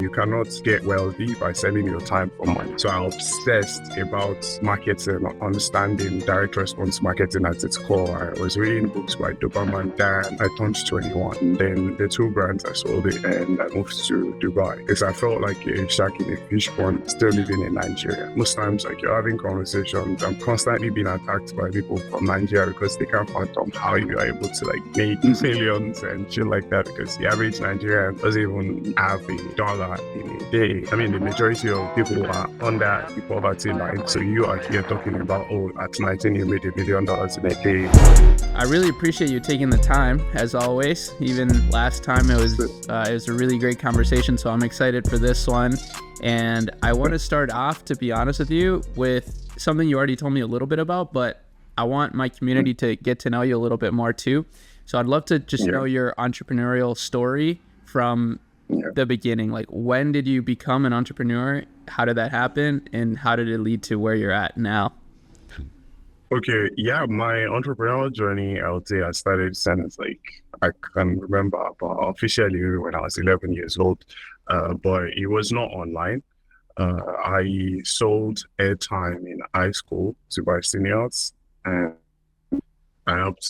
you cannot get wealthy by selling your time for money. So I obsessed about marketing, understanding direct response marketing at its core. I was reading books by Doberman Dan. I turned 21. And then the two brands I sold it and I moved to Dubai because I felt like a shark in a fish pond still living in Nigeria. Most times, like you're having conversations, I'm constantly being attacked by people from Nigeria because they can't fathom how you are able to like make millions and shit like that, because the average Nigerian doesn't even have $1 in a day. I mean, the majority of people are under the poverty line. So you are here talking about, oh, at 19 you made $1 million in a day. I really appreciate you taking the time, as always. Even last time it was a really great conversation, so I'm excited for this one. And I want to start off, to be honest with you, with something you already told me a little bit about, but I want my community to get to know you a little bit more too. So I'd love to just know your entrepreneurial story from the beginning. Like, when did you become an entrepreneur? How did that happen? And how did it lead to where you're at now? Okay, yeah, my entrepreneurial journey, I would say I started since I can remember, but officially when I was 11 years old, but it was not online. I sold airtime in high school to my seniors, and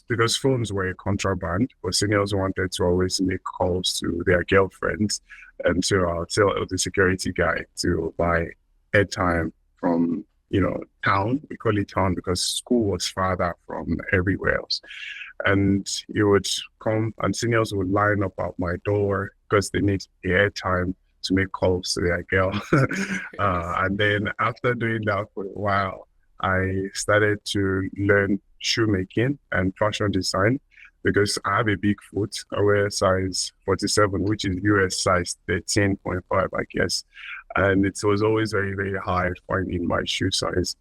because phones were contraband, but seniors wanted to always make calls to their girlfriends, and so I'll tell the security guy to buy airtime from town. We call it town because school was farther from everywhere else. And he would come and seniors would line up at my door because they need the airtime to make calls to their girl. And then after doing that for a while, I started to learn shoemaking and fashion design because I have a big foot. I wear size 47, which is US size 13.5, I guess. And it was always very, very hard finding my shoe size.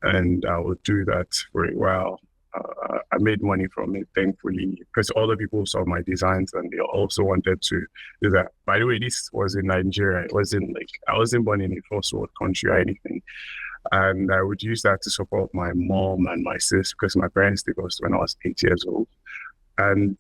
And I would do that for a while. I made money from it, thankfully, because other people saw my designs and they also wanted to do that. By the way, this was in Nigeria. It wasn't I wasn't born in a first world country or anything. And I would use that to support my mom and my sis because my parents divorced when I was 8 years old. And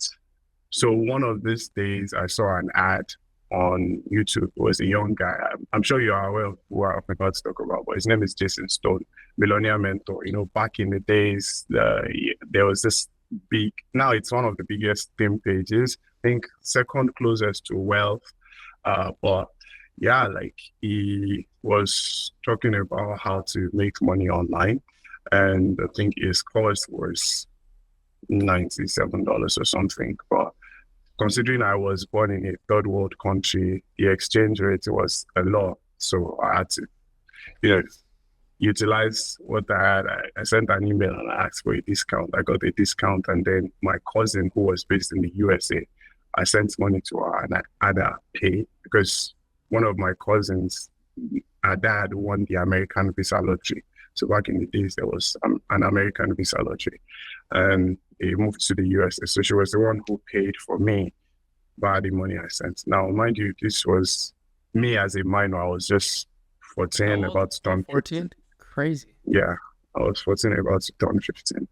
so one of these days I saw an ad on YouTube. It was a young guy. I'm sure you are aware of who I'm about to talk about, but his name is Jason Stone, Millionaire Mentor. Back in the days, there was this big, now it's one of the biggest theme pages, I think second closest to Wealth. But yeah, he was talking about how to make money online. And I think his cost was $97 or something. But considering I was born in a third world country, the exchange rate was a lot. So I had to, utilize what I had. I sent an email and I asked for a discount. I got a discount. And then my cousin, who was based in the USA, I sent money to her and I had her pay because one of my cousins, her dad won the American visa lottery. So back in the days, there was an American visa lottery. And he moved to the USA. So she was the one who paid for me by the money I sent. Now, mind you, this was me as a minor. I was just 14, about to turn 14? Crazy. Yeah, I was 14, about to turn 15.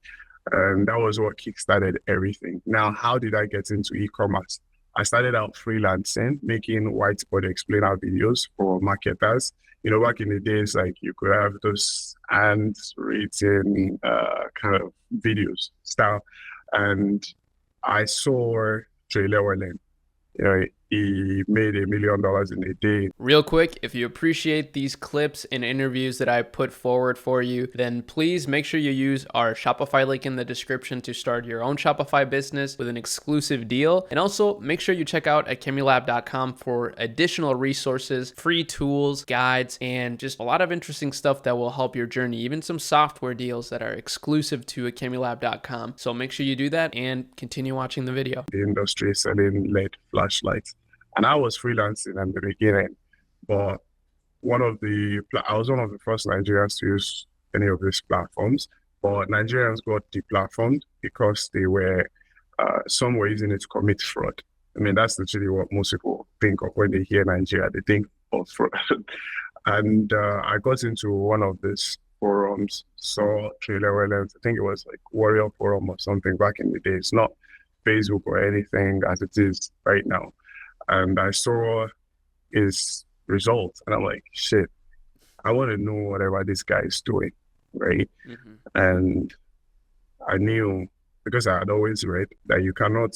And that was what kickstarted everything. Now, how did I get into e-commerce? I started out freelancing, making whiteboard explainer videos for marketers. Back in the days, you could have those handwritten kind of videos style. And I saw Trey Llewellyn. He made $1 million in a day. Real quick, if you appreciate these clips and interviews that I put forward for you, then please make sure you use our Shopify link in the description to start your own Shopify business with an exclusive deal. And also make sure you check out akemulab.com for additional resources, free tools, guides, and just a lot of interesting stuff that will help your journey, even some software deals that are exclusive to akemulab.com. So make sure you do that and continue watching the video. The industry is selling LED flashlights. And I was freelancing in the beginning, but I was one of the first Nigerians to use any of these platforms. But Nigerians got deplatformed because they were, some were using it to commit fraud. I mean, that's literally what most people think of when they hear Nigeria. They think of fraud. And I got into one of these forums, saw Trey Llewellyn, I think it was Warrior Forum or something back in the days, not Facebook or anything as it is right now. And I saw his results. And I'm like, shit, I want to know whatever this guy is doing, right? Mm-hmm. And I knew, because I had always read, that you cannot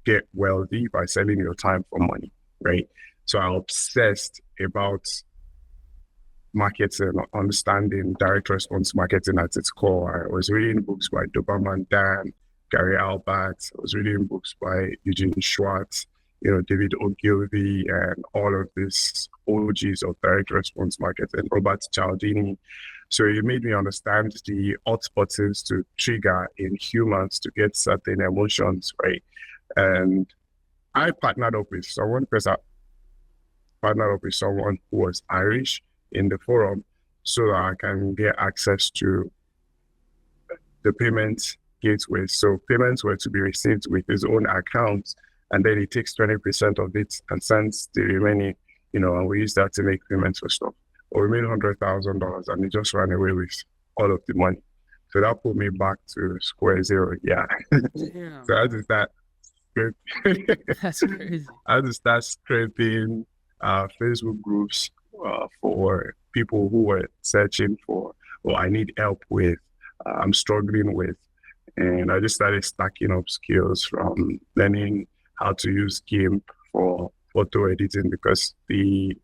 get wealthy by selling your time for money, right? So I obsessed about marketing, understanding direct response marketing at its core. I was reading books by Doberman Dan, Gary Albert. I was reading books by Eugene Schwartz, David Ogilvy, and all of these OGs of direct response marketing, Robert Cialdini. So it made me understand the hotspots to trigger in humans to get certain emotions, right? And I partnered up with someone, because I partnered up with someone who was Irish in the forum, so that I can get access to the payment gateway. So payments were to be received with his own account, and then he takes 20% of it and sends the remaining, and we use that to make payments for stuff. Or we made $100,000 and he just ran away with all of the money. So that put me back to square zero. Yeah. Damn. So I just start That's crazy. I just start scraping Facebook groups for people who were searching for, I need help with, I'm struggling with. And I just started stacking up skills from learning how to use GIMP for photo editing, because the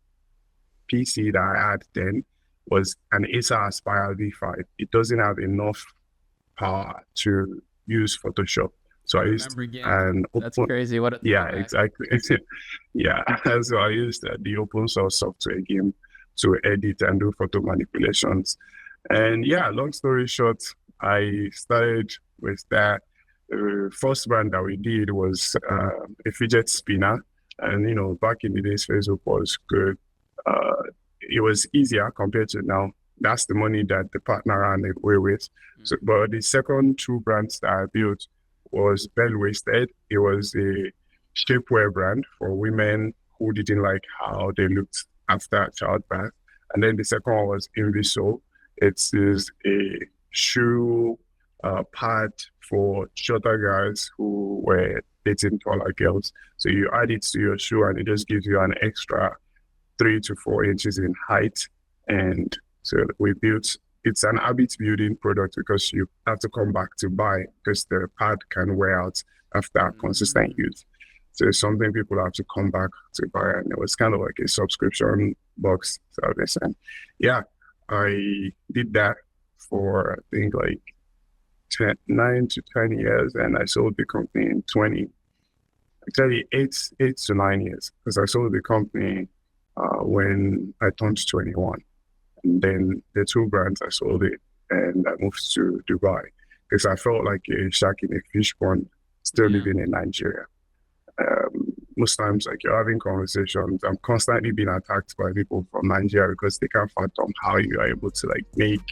PC that I had then was an Acer Aspire V5. It doesn't have enough power to use Photoshop. So I used That's crazy. What a exactly. Yeah. So I used the open source software GIMP to edit and do photo manipulations. And yeah, long story short, I started with that. The first brand that we did was a fidget spinner. And, back in the days, Facebook was good. It was easier compared to now. That's the money that the partner ran away with. Mm-hmm. So, but the second two brands that I built was Bell Wasted. It was a shapewear brand for women who didn't like how they looked after childbirth. And then the second one was Inviso. It is a shoe pad for shorter guys who were dating taller girls. So you add it to your shoe and it just gives you an extra 3 to 4 inches in height. And so we built, it's an habit building product, because you have to come back to buy, because the pad can wear out after consistent use. So it's something people have to come back to buy. And it was kind of like a subscription box service. And yeah, I did that for, I think, like 9 to 10 years. And I sold the company in 8 to 9 years, because I sold the company when I turned 21. And then the two brands, I sold it and I moved to Dubai, because I felt like a shark in a fish pond, still living in Nigeria. Most times, like, you're having conversations, I'm constantly being attacked by people from Nigeria because they can't fathom how you are able to like make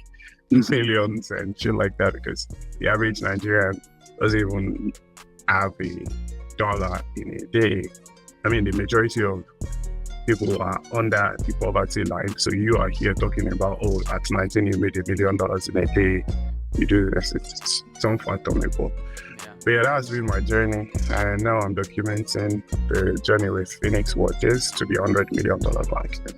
millions and shit like that, because the average Nigerian doesn't even have $1 in a day. I mean, the majority of people are under the poverty line. So you are here talking about, at 19 you made $1 million in a day. You do this, it's unfathomable. But yeah, that's been my journey. And now I'm documenting the journey with Phoenix Watches to the $100 million market.